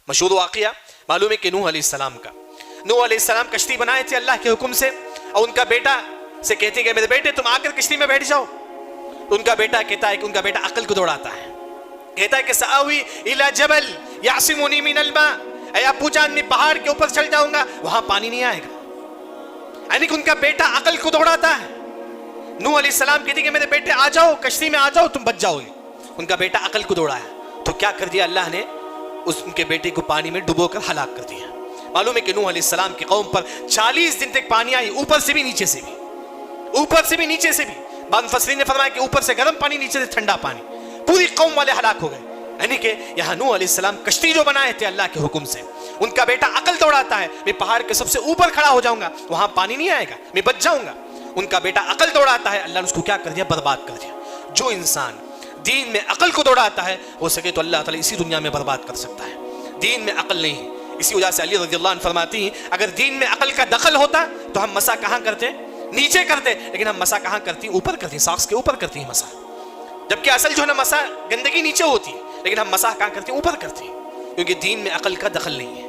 مشہور واقعہ معلوم ہے کہ نوح علیہ السلام کا، نوح علیہ السلام کشتی بنائے تھے اللہ کے حکم سے، اور ان کا بیٹا سے کہتے کہ میرے بیٹے تم آ کر کشتی میں بیٹھ جاؤ. تو ان کا بیٹا کہتا ہے کہ ان کا بیٹا عقل کو دوڑاتا ہے، کہتا ہے کہ سآوی الی جبل یعصمنی من الماء، اے ابو جان میں پہاڑ کے اوپر چڑھ جاؤں گا وہاں پانی نہیں آئے گا. یعنی کہ ان کا بیٹا عقل کو دوڑاتا ہے. نوح علیہ السلام کہتے کہ میرے بیٹے آ جاؤ کشتی میں آ جاؤ تم بچ جاؤ گے. ان کا بیٹا عقل کو دوڑا ہے تو کیا کر دیا اللہ نے، ان کے بیٹے کو پانی میں ڈبو کر ہلاک کر دیا. معلوم ہے کہ نوح علیہ السلام کی قوم پر 40 دن تک پانی آئی، اوپر سے بھی نیچے سے بھی، اوپر سے بھی نیچے سے بھی. بعض مفسرین نے فرمایا کہ اوپر سے گرم پانی نیچے سے ٹھنڈا پانی، پوری قوم والے ہلاک ہو گئے. یعنی کہ یہاں نوح علیہ السلام کشتی جو بنائے تھے اللہ کے حکم سے، ان کا بیٹا عقل دوڑاتا ہے میں پہاڑ کے سب سے اوپر کھڑا ہو جاؤں گا وہاں پانی نہیں آئے گا میں بچ جاؤں گا. ان کا بیٹا عقل دوڑاتا ہے، اللہ نے اس کو کیا کر دیا، برباد کر دیا. جو انسان دین میں عقل کو دوڑاتا ہے ہو سکے تو اللہ تعالیٰ اسی دنیا میں برباد کر سکتا ہے. دین میں عقل نہیں ہے. اسی وجہ سے علی رضی اللہ عنہ فرماتی ہیں اگر دین میں عقل کا دخل ہوتا تو ہم مسا کہاں کرتے، نیچے کرتے، لیکن ہم مسا کہاں کرتی، اوپر کرتی، ساکس کے اوپر کرتی ہیں مسا. جبکہ اصل جو ہے نا مسا گندگی نیچے ہوتی ہے، لیکن ہم مسا کہاں کرتے، اوپر کرتے ہیں، کیونکہ دین میں عقل کا دخل نہیں ہے.